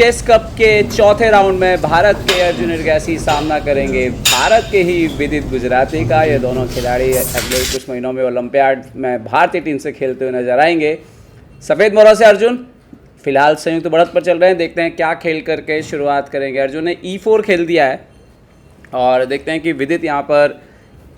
Chess cup के चौथे round में भारत के अर्जुन हिरगैसी सामना करेंगे भारत के ही विदित गुजराती का। ये दोनों खिलाड़ी अगले कुछ महीनों में ओलंपियाड में भारतीय टीम से खेलते हुए नजर आएंगे। सफ़ेद मोहरा से अर्जुन फिलहाल संयुक्त बढ़त पर चल रहे हैं। देखते हैं क्या खेल करके शुरुआत करेंगे। अर्जुन ने E4 खेल दिया है और देखते हैं कि विदित यहाँ पर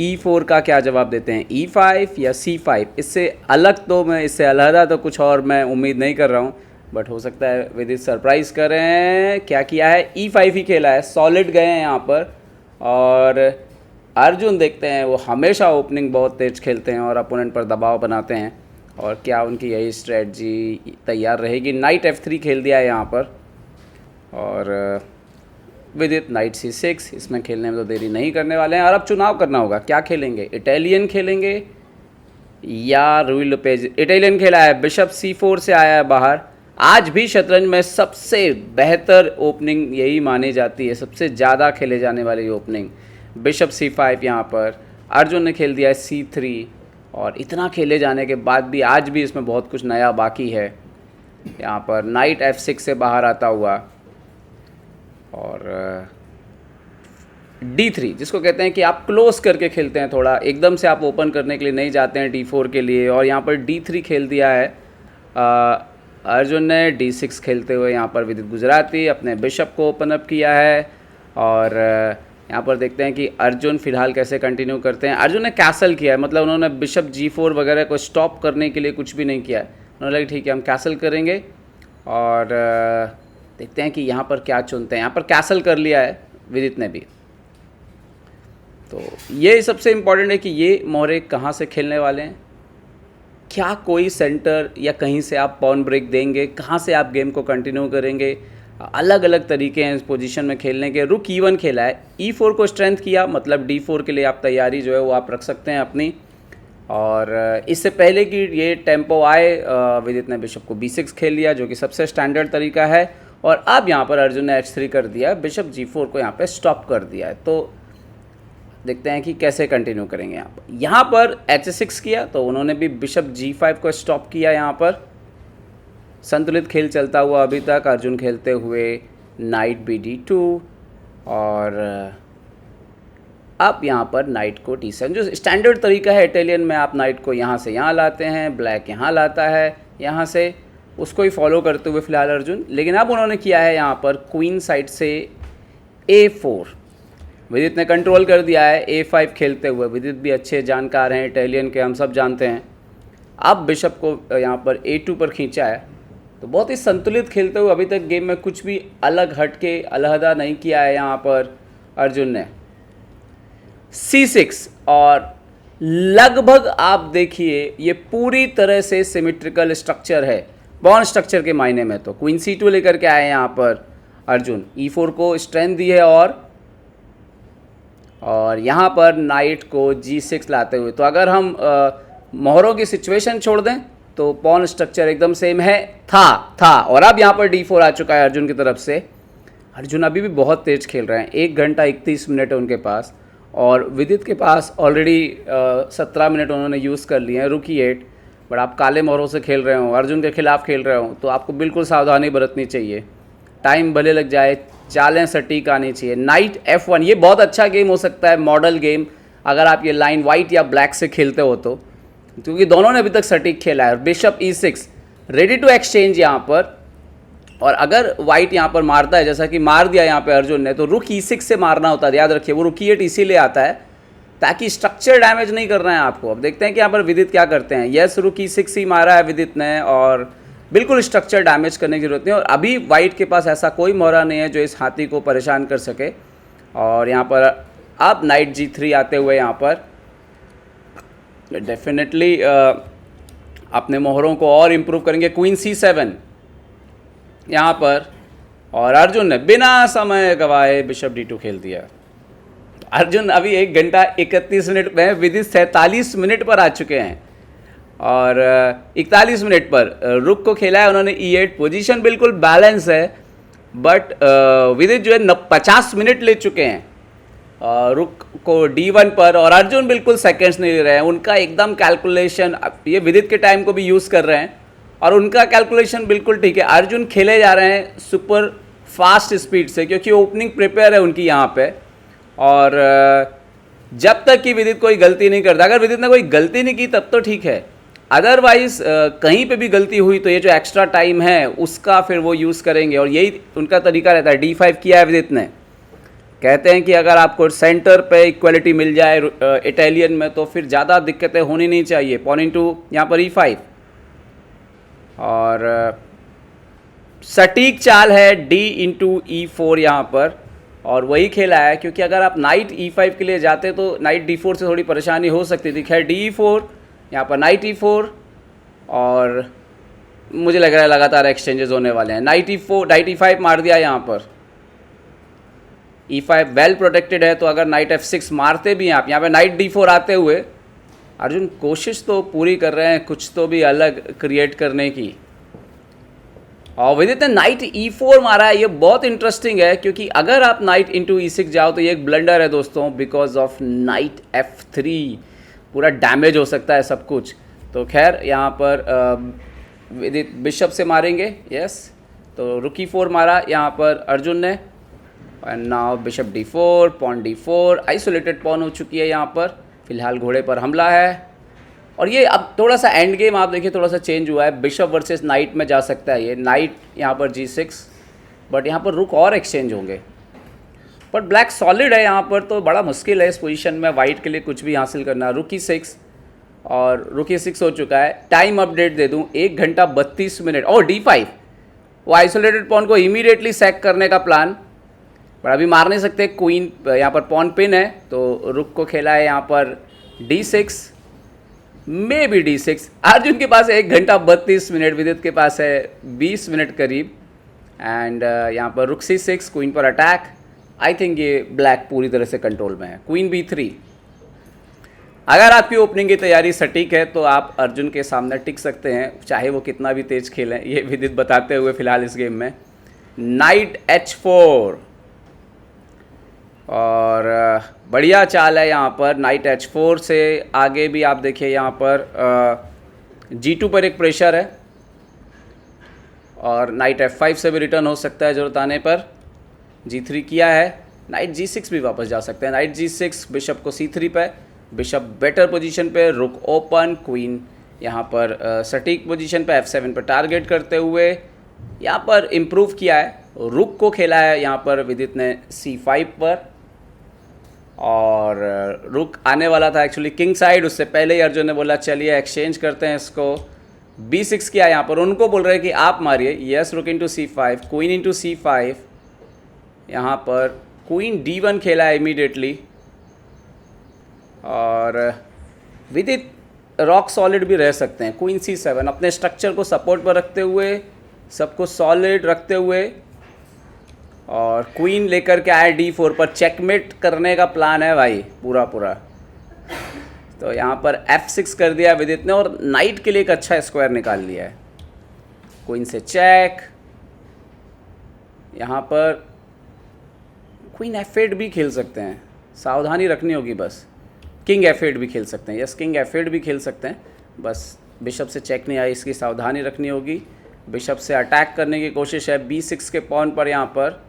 E4 का क्या जवाब देते हैं, E5 या C5। इससे अलग तो मैं इससे अलहदा तो कुछ और मैं उम्मीद नहीं कर रहा हूँ, बट हो सकता है विदित सरप्राइज कर रहे हैं। क्या किया है, E5 ही खेला है, सॉलिड गए हैं यहाँ पर। और अर्जुन देखते हैं वो हमेशा ओपनिंग बहुत तेज खेलते हैं और अपोनेंट पर दबाव बनाते हैं, और क्या उनकी यही स्ट्रेटजी तैयार रहेगी। नाइट F3 खेल दिया है यहाँ पर, और विदित नाइट C6, इसमें खेलने में तो देरी नहीं करने वाले हैं। और अब चुनाव करना होगा, क्या खेलेंगे, इटालियन खेलेंगे या रुई लोपेज। इटालियन खेला है, बिशप C4 से आया है बाहर। आज भी शतरंज में सबसे बेहतर ओपनिंग यही मानी जाती है, सबसे ज़्यादा खेले जाने वाली ओपनिंग बिशप C5। यहाँ पर अर्जुन ने खेल दिया है C3, और इतना खेले जाने के बाद भी आज भी इसमें बहुत कुछ नया बाकी है। यहाँ पर नाइट F6 से बाहर आता हुआ, और D3 जिसको कहते हैं कि आप क्लोज करके खेलते हैं, थोड़ा एकदम से आप ओपन करने के लिए नहीं जाते हैं D4 के लिए। और यहाँ पर D3 खेल दिया है अर्जुन ने। D6 खेलते हुए यहाँ पर विदित गुजराती अपने बिशप को ओपन अप किया है। और यहाँ पर देखते हैं कि अर्जुन फिलहाल कैसे कंटिन्यू करते हैं। अर्जुन ने कैसल किया है, मतलब उन्होंने बिशप G4 वगैरह को स्टॉप करने के लिए कुछ भी नहीं किया है। उन्होंने लगा ठीक है हम कैसल करेंगे, और देखते हैं कि यहाँ पर क्या चुनते हैं। यहाँ पर कैसल कर लिया है विदित ने भी। तो ये सबसे इम्पॉर्टेंट है कि ये मोहरे कहाँ से खेलने वाले हैं, क्या कोई सेंटर या कहीं से आप पॉन ब्रेक देंगे, कहाँ से आप गेम को कंटिन्यू करेंगे। अलग अलग तरीके हैं इस पोजीशन में खेलने के। रुक E1 खेला है, E4 को स्ट्रेंथ किया, मतलब D4 के लिए आप तैयारी जो है वो आप रख सकते हैं अपनी। और इससे पहले कि ये टेम्पो आए विदित ने बिशप को B6 खेल लिया, जो कि सबसे स्टैंडर्ड तरीका है। और अब यहाँ पर अर्जुन ने H3 कर दिया, बिशप G4 को यहाँ पे स्टॉप कर दिया है। तो देखते हैं कि कैसे कंटिन्यू करेंगे। यहाँ पर H6 किया तो उन्होंने भी बिशप G5 को स्टॉप किया। यहाँ पर संतुलित खेल चलता हुआ अभी तक, अर्जुन खेलते हुए नाइट BD2, और अब यहाँ पर नाइट को D7, जो स्टैंडर्ड तरीका है इटालियन में। आप नाइट को यहाँ से यहाँ लाते हैं, ब्लैक यहाँ लाता है यहाँ से, उसको ही फॉलो करते हुए फिलहाल अर्जुन। लेकिन अब उन्होंने किया है यहाँ पर क्वीन साइड से A4, विदित ने कंट्रोल कर दिया है A5 खेलते हुए। विदित भी अच्छे जानकार हैं इटालियन के, हम सब जानते हैं। अब बिशप को यहाँ पर A2 पर खींचा है, तो बहुत ही संतुलित खेलते हुए अभी तक गेम में कुछ भी अलग हट के अलहदा नहीं किया है यहाँ पर अर्जुन ने। C6, और लगभग आप देखिए ये पूरी तरह से सिमेट्रिकल स्ट्रक्चर है पॉन स्ट्रक्चर के मायने में। तो क्वीन C2 लेकर के आए यहाँ पर अर्जुन, E4 को स्ट्रेंथ दी है, और यहाँ पर नाइट को G6 लाते हुए। तो अगर हम मोहरों की सिचुएशन छोड़ दें तो पॉन स्ट्रक्चर एकदम सेम है, था। और अब यहाँ पर D4 आ चुका है अर्जुन की तरफ से। अर्जुन अभी भी बहुत तेज खेल रहे हैं, 1 घंटा 31 मिनट है उनके पास, और विदित के पास ऑलरेडी 17 मिनट उन्होंने यूज़ कर लिए हैं। रुक E8, बट आप काले मोहरों से खेल रहे हो, अर्जुन के खिलाफ खेल रहे हो, तो आपको बिल्कुल सावधानी बरतनी चाहिए। टाइम भले लग जाए, चालें सटीक आनी चाहिए। नाइट F1, ये बहुत अच्छा गेम हो सकता है, मॉडल गेम, अगर आप ये लाइन वाइट या ब्लैक से खेलते हो तो, क्योंकि दोनों ने अभी तक सटीक खेला है। Bishop E6 ready to exchange यहाँ पर, और अगर वाइट यहाँ पर मारता है, जैसा कि मार दिया यहाँ पे अर्जुन ने, तो रुक E6 से मारना होता है, याद रखिए। वो रुक E8 इसीलिए आता है ताकि स्ट्रक्चर डैमेज नहीं करना है आपको। अब देखते हैं कि यहाँ पर विदित क्या करते हैं। यस, रुक E6 ही मारा है विदित ने, और बिल्कुल स्ट्रक्चर डैमेज करने की जरूरत नहीं। और अभी वाइट के पास ऐसा कोई मोहरा नहीं है जो इस हाथी को परेशान कर सके। और यहाँ पर अब नाइट G3 आते हुए यहाँ पर डेफिनेटली अपने मोहरों को और इम्प्रूव करेंगे। क्वीन C7 यहाँ पर, और अर्जुन ने बिना समय गवाए बिशप D2 खेल दिया। अर्जुन अभी 1 घंटा 31 मिनट में, विदित 47 मिनट पर आ चुके हैं, और 41 मिनट पर रुक को खेला है उन्होंने E8। पोजीशन बिल्कुल बैलेंस है, बट विदित जो है 50 मिनट ले चुके हैं रुक को D1 पर, और अर्जुन बिल्कुल सेकंड्स नहीं ले रहे हैं। उनका एकदम कैलकुलेशन, ये विदित के टाइम को भी यूज़ कर रहे हैं, और उनका कैलकुलेशन बिल्कुल ठीक है। अर्जुन खेले जा रहे हैं सुपर फास्ट स्पीड से, क्योंकि ओपनिंग प्रिपेयर है उनकी यहाँ पे। और जब तक कि विदित कोई गलती नहीं करता, अगर विदित ने कोई गलती नहीं की तब तो ठीक है, अदरवाइज कहीं पे भी गलती हुई तो ये जो एक्स्ट्रा टाइम है उसका फिर वो यूज़ करेंगे, और यही उनका तरीका रहता है। D5 किया है विदित ने, कहते हैं कि अगर आपको सेंटर पे इक्वलिटी मिल जाए इटालियन में तो फिर ज़्यादा दिक्कतें होनी नहीं चाहिए। पॉन इंटू यहाँ पर E5, और सटीक चाल है D इंटू E4 यहाँ पर, और वही खेला है, क्योंकि अगर आप नाइट E5 के लिए जाते तो नाइट D4 से थोड़ी परेशानी हो सकती थी। खैर DE4, यहाँ पर नाइट E4, और मुझे लग रहा है लगातार एक्सचेंजेस होने वाले हैं। नाइट E5 मार दिया यहाँ पर, E5 वेल प्रोटेक्टेड है, तो अगर नाइट F6 मारते भी हैं आप, यहाँ पे नाइट D4 आते हुए अर्जुन कोशिश तो पूरी कर रहे हैं कुछ तो भी अलग क्रिएट करने की। और विदित ने नाइट E4 मारा है, ये बहुत इंटरेस्टिंग है, क्योंकि अगर आप नाइट इंटू E6 जाओ तो ये एक ब्लंडर है दोस्तों, बिकॉज ऑफ नाइट F3 पूरा डैमेज हो सकता है सब कुछ। तो खैर यहाँ पर विदित बिशप से मारेंगे, यस, तो रुक E4 मारा यहाँ पर अर्जुन ने, and now bishop D4, pawn D4, isolated pawn हो चुकी है यहाँ पर। फिलहाल घोड़े पर हमला है, और ये अब थोड़ा सा एंड गेम आप देखिए थोड़ा सा चेंज हुआ है, बिशप वर्सेस नाइट में जा सकता है ये। नाइट यहाँ पर G6, बट यहाँ पर रुक और एक्सचेंज होंगे, पर ब्लैक सॉलिड है यहाँ पर, तो बड़ा मुश्किल है इस पोजीशन में वाइट के लिए कुछ भी हासिल करना। रुक E6, और रुक E6 हो चुका है। टाइम अपडेट दे दूँ, 1 घंटा 32 मिनट। और D5, वो आइसोलेटेड पॉन को इमीडिएटली सैक करने का प्लान, पर अभी मार नहीं सकते। क्वीन यहाँ पर पॉन पिन है, तो रुक को खेला है यहाँ पर D6, may be D6। Arjun के पास 1 घंटा 32 मिनट, विदित के पास है 20 मिनट करीब। एंड यहाँ पर रुक C6, क्वीन पर अटैक। आई थिंक ये ब्लैक पूरी तरह से कंट्रोल में है। क्वीन B3, अगर आपकी ओपनिंग की तैयारी सटीक है तो आप अर्जुन के सामने टिक सकते हैं, चाहे वो कितना भी तेज खेलें, ये विदित बताते हुए फिलहाल इस गेम में। नाइट H4, और बढ़िया चाल है यहाँ पर। नाइट H4 से आगे भी आप देखिए यहाँ पर G2 पर एक प्रेशर है, और नाइट F5 से भी रिटर्न हो सकता है ज़रूरत आने पर। G3 किया है, नाइट G6 भी वापस जा सकते हैं। नाइट G6, बिशप को C3 पे, बिशप बेटर पोजीशन पे, रुक ओपन, क्वीन यहाँ पर सटीक पोजीशन पे F7 पर टारगेट करते हुए यहाँ पर इम्प्रूव किया है। रुक को खेला है यहाँ पर विदित ने C5 पर, और रुक आने वाला था एक्चुअली किंग साइड, उससे पहले ही अर्जुन ने बोला चलिए एक्सचेंज करते हैं इसको। B6 किया यहाँ पर, उनको बोल रहे हैं कि आप मारिए। यस, रुक into C5, queen into C5, यहाँ पर क्वीन D1 खेला है इमीडिएटली, और विदित रॉक सॉलिड भी रह सकते हैं। क्वीन C7 अपने स्ट्रक्चर को सपोर्ट पर रखते हुए, सबको सॉलिड रखते हुए, और क्वीन लेकर के आए D4 पर। चेकमेट करने का प्लान है भाई पूरा पूरा। तो यहाँ पर F6 कर दिया विदित ने, और नाइट के लिए एक अच्छा स्क्वायर निकाल लिया है। क्वीन से चेक, यहाँ पर क्वीन F8 भी खेल सकते हैं, सावधानी रखनी होगी बस। किंग F8 भी खेल सकते हैं, यस किंग F8 भी खेल सकते हैं, बस बिशप से चेक नहीं आई, इसकी सावधानी रखनी होगी। बिशप से अटैक करने की कोशिश है B6 के पॉन पर। यहाँ पर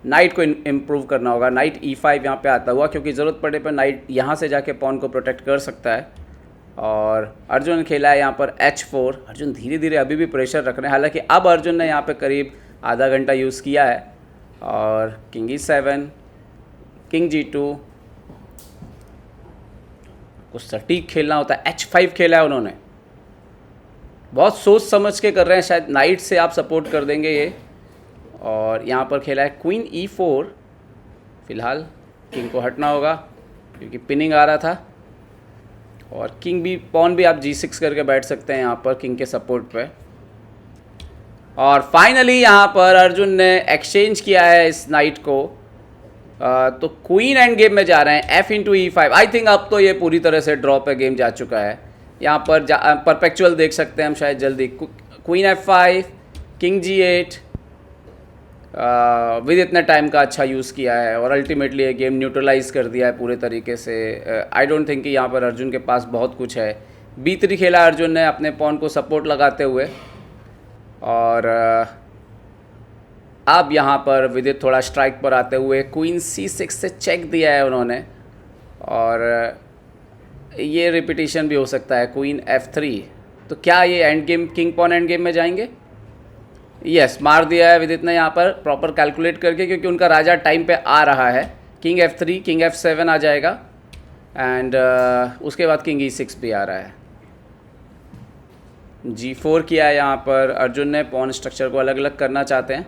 नाइट को इम्प्रूव करना होगा। नाइट E5 यहाँ पे आता हुआ, क्योंकि ज़रूरत पड़े पर नाइट यहाँ से जाके पॉन को प्रोटेक्ट कर सकता है। और अर्जुन ने खेला है यहाँ पर H4। अर्जुन धीरे धीरे अभी भी प्रेशर रख रहे हैं, हालांकि अब अर्जुन ने यहाँ पे करीब आधा घंटा यूज़ किया है। और किंग E7, किंग G2, कुछ सटीक खेलना होता है। H5 खेला है उन्होंने, बहुत सोच समझ के कर रहे हैं, शायद नाइट से आप सपोर्ट कर देंगे ये। और यहाँ पर खेला है क्वीन E4। फिलहाल किंग को हटना होगा क्योंकि पिनिंग आ रहा था, और किंग भी पॉन भी आप G6 करके बैठ सकते हैं यहाँ पर किंग के सपोर्ट पे। और फाइनली यहाँ पर अर्जुन ने एक्सचेंज किया है इस नाइट को, तो क्वीन एंड गेम में जा रहे हैं F into E5। I think अब तो ये पूरी तरह से ड्रॉ पे गेम जा चुका है। यहाँ पर परपेचुअल देख सकते हैं हम शायद जल्दी। Queen F5, king G8। विदित ने टाइम का अच्छा यूज़ किया है, और अल्टीमेटली ये गेम न्यूट्रलाइज कर दिया है पूरे तरीके से। आई डोंट थिंक कि यहाँ पर अर्जुन के पास बहुत कुछ है। B3 खेला अर्जुन ने अपने पॉन को सपोर्ट लगाते हुए, और अब यहाँ पर विदित थोड़ा स्ट्राइक पर आते हुए क्वीन C6 से चेक दिया है उन्होंने, और ये रिपीटिशन भी हो सकता है क्वीन F3। तो क्या ये end game, king pawn end game में जाएंगे? यस, मार दिया है विदित ने यहाँ पर प्रॉपर कैलकुलेट करके, क्योंकि उनका राजा टाइम पे आ रहा है। किंग F3, किंग F7 आ जाएगा, एंड उसके बाद किंग E6 भी आ रहा है। G4 किया है यहाँ पर अर्जुन ने, पॉन स्ट्रक्चर को अलग अलग करना चाहते हैं,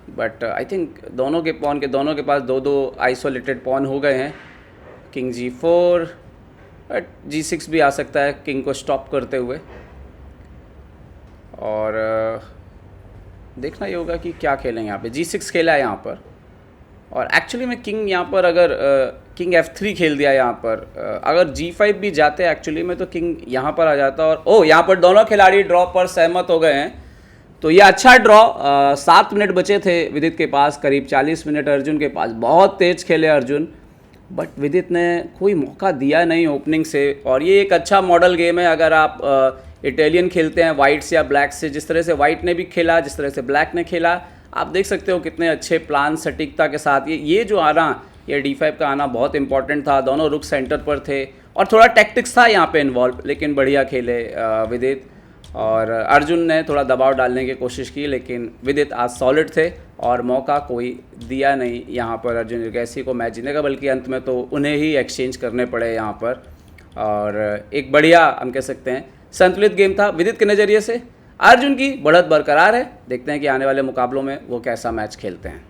बट आई थिंक दोनों के पास दो दो आइसोलेटेड पॉन हो गए हैं। किंग G4, बट G6 भी आ सकता है किंग को स्टॉप करते हुए, और देखना ये होगा कि क्या खेलेंगे यहाँ पे। G6 खेला है यहाँ पर, और एक्चुअली में किंग यहाँ पर अगर किंग F3 खेल दिया यहाँ पर, अगर G5 भी जाते एक्चुअली में तो किंग यहाँ पर आ जाता, और यहाँ पर दोनों खिलाड़ी ड्रॉ पर सहमत हो गए हैं। तो ये अच्छा ड्रॉ। 7 मिनट बचे थे विदित के पास, करीब 40 मिनट अर्जुन के पास। बहुत तेज खेले अर्जुन, बट विदित ने कोई मौका दिया नहीं ओपनिंग से। और ये एक अच्छा मॉडल गेम है अगर आप इटालियन खेलते हैं वाइट्स या ब्लैक से। जिस तरह से वाइट ने भी खेला, जिस तरह से ब्लैक ने खेला, आप देख सकते हो कितने अच्छे प्लान सटीकता के साथ। ये जो आना, ये D5 का आना बहुत इंपॉर्टेंट था। दोनों रुक सेंटर पर थे और थोड़ा टैक्टिक्स था यहाँ पे इन्वॉल्व, लेकिन बढ़िया खेले विदित। और अर्जुन ने थोड़ा दबाव डालने की कोशिश की, लेकिन विदित आज सॉलिड थे और मौका कोई दिया नहीं यहाँ पर अर्जुन निर्गैसी को मैच जीतने का, बल्कि अंत में तो उन्हें ही एक्सचेंज करने पड़े यहाँ पर। और एक बढ़िया हम कह सकते हैं संतुलित गेम था विदित के नज़रिए से। अर्जुन की बढ़त बरकरार है, देखते हैं कि आने वाले मुकाबलों में वो कैसा मैच खेलते हैं।